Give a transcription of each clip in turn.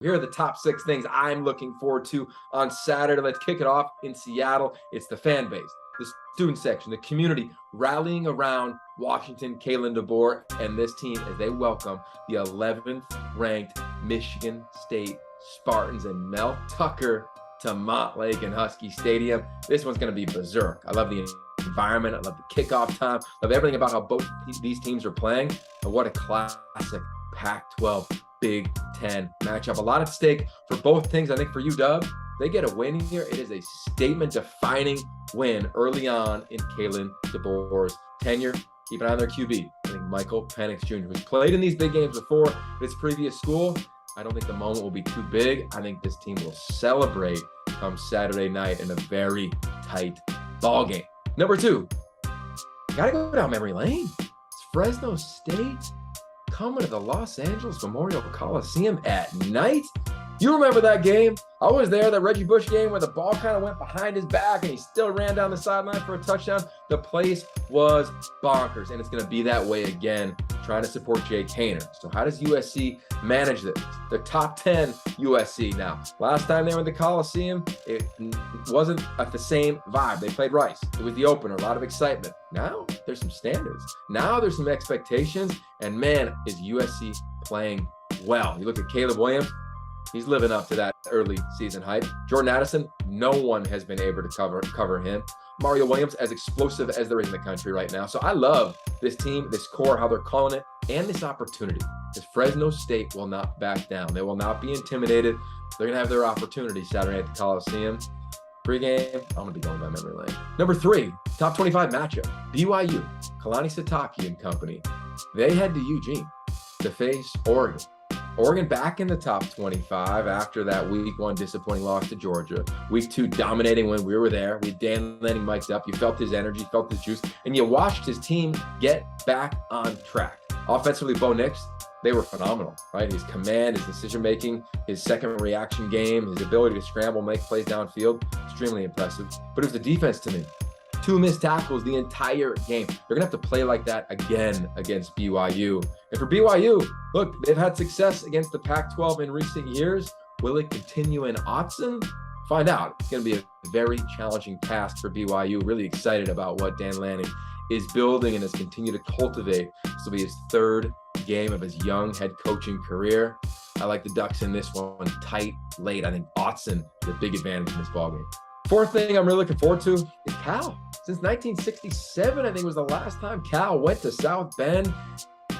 Here are the top 6 things I'm looking forward to on Saturday. Let's kick it off in Seattle. It's the fan base, the student section, the community rallying around Washington, Kalen DeBoer, and this team as they welcome the 11th ranked Michigan State Spartans and Mel Tucker to Montlake Husky Stadium. This one's going to be berserk. I love the environment. I love the kickoff time. I love everything about how both these teams are playing. And what a classic Pac-12 Big Ten matchup. A lot at stake for both things. I think for UW, they get a win here. It is a statement-defining win early on in Kalen DeBoer's tenure. Keep an eye on their QB. I think Michael Penix Jr., who's played in these big games before at his previous school. I don't think the moment will be too big. I think this team will celebrate come Saturday night in a very tight ball game. Number 2, gotta go down memory lane. It's Fresno State coming to the Los Angeles Memorial Coliseum at night. You remember that game? I was there, that Reggie Bush game where the ball kind of went behind his back and he still ran down the sideline for a touchdown. The place was bonkers, and it's going to be that way again, trying to support Jake Haener. So how does USC manage this? They're top 10 USC now. Last time they were in the Coliseum, it wasn't at the same vibe. They played Rice. It was the opener, a lot of excitement. Now there's some standards. Now there's some expectations, and man, is USC playing well. You look at Caleb Williams, he's living up to that early season hype. Jordan Addison, no one has been able to cover him. Mario Williams, as explosive as there is in the country right now. So I love this team, this core, how they're calling it, and this opportunity. Because Fresno State will not back down. They will not be intimidated. They're going to have their opportunity Saturday at the Coliseum. Pre-game, I'm going to be going down memory lane. Number 3, top 25 matchup. BYU, Kalani Sitake and company. They head to Eugene to face Oregon. Oregon back in the top 25 after that week 1 disappointing loss to Georgia. Week 2 dominating when we were there. We Dan Lanning mic'd up. You felt his energy, felt his juice, and you watched his team get back on track. Offensively, Bo Nix, they were phenomenal, right? His command, his decision-making, his second reaction game, his ability to scramble, make plays downfield, extremely impressive. But it was the defense to me. 2 missed tackles the entire game. They're going to have to play like that again against BYU. And for BYU, look, they've had success against the Pac-12 in recent years. Will it continue in Autzen? Find out. It's going to be a very challenging task for BYU. Really excited about what Dan Lanning is building and has continued to cultivate. This will be his 3rd game of his young head coaching career. I like the Ducks in this one tight, late. I think Autzen is a big advantage in this ballgame. 4th thing I'm really looking forward to is Cal. Since 1967, I think was the last time Cal went to South Bend.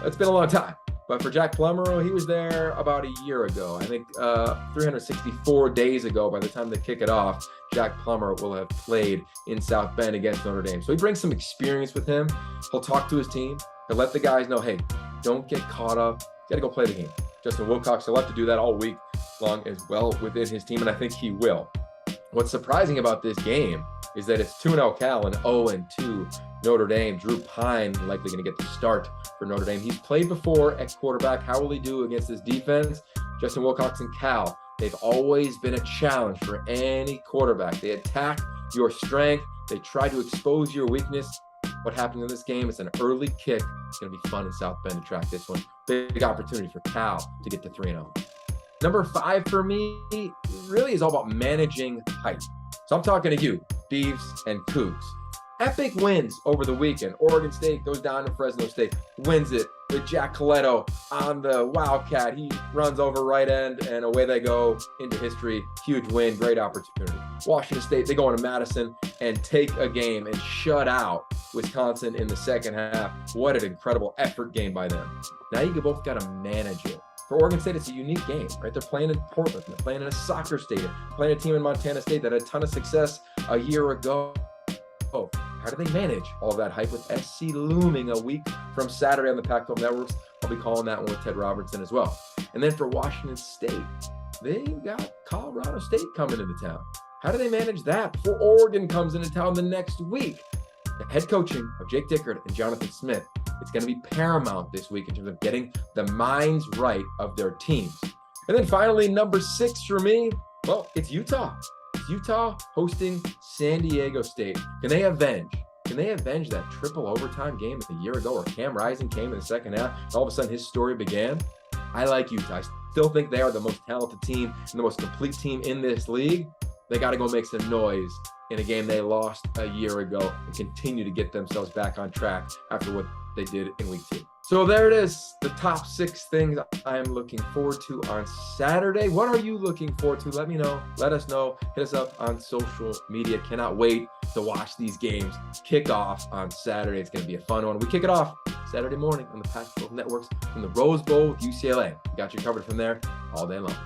It's been a long time. But for Jack Plummer, he was there about a year ago. I think 364 days ago, by the time they kick it off, Jack Plummer will have played in South Bend against Notre Dame. So he brings some experience with him. He'll talk to his team. He'll let the guys know, hey, don't get caught up. You got to go play the game. Justin Wilcox will have to do that all week long as well within his team, and I think he will. What's surprising about this game is that it's 2-0 Cal and 0-2 Notre Dame. Drew Pine likely going to get the start for Notre Dame. He's played before at quarterback. How will he do against this defense? Justin Wilcox and Cal, they've always been a challenge for any quarterback. They attack your strength. They try to expose your weakness. What happened in this game? It's an early kick. It's going to be fun in South Bend to track this one. Big opportunity for Cal to get to 3-0. Number 5 for me really is all about managing hype. So I'm talking to you, Beavs and Cougs. Epic wins over the weekend. Oregon State goes down to Fresno State, wins it with Jack Coletto on the Wildcat. He runs over right end, and away they go into history. Huge win, great opportunity. Washington State, they go into Madison and take a game and shut out Wisconsin in the second half. What an incredible effort game by them. Now you both got to manage it. For Oregon State, it's a unique game, right? They're playing in Portland. They're playing in a soccer stadium. They're playing a team in Montana State that had a ton of success a year ago. Oh, how do they manage all of that hype with SC looming a week from Saturday on the Pac-12 networks? I'll be calling that one with Ted Robertson as well. And then for Washington State, they've got Colorado State coming into town. How do they manage that before Oregon comes into town the next week? The head coaching of Jake Dickert and Jonathan Smith, it's going to be paramount this week in terms of getting the minds right of their teams. And then finally, number 6 for me, well, it's Utah. It's Utah hosting San Diego State. Can they avenge that triple overtime game a year ago where Cam Rising came in the second half and all of a sudden his story began? I like Utah. I still think they are the most talented team and the most complete team in this league, they got to go make some noise in a game they lost a year ago and continue to get themselves back on track after what they did in week 2. So there it is, the top 6 things I am looking forward to on Saturday. What are you looking forward to? Let me know. Let us know. Hit us up on social media. Cannot wait to watch these games kick off on Saturday. It's going to be a fun one. We kick it off Saturday morning on the Pac-12 networks from the Rose Bowl with UCLA. We got you covered from there all day long.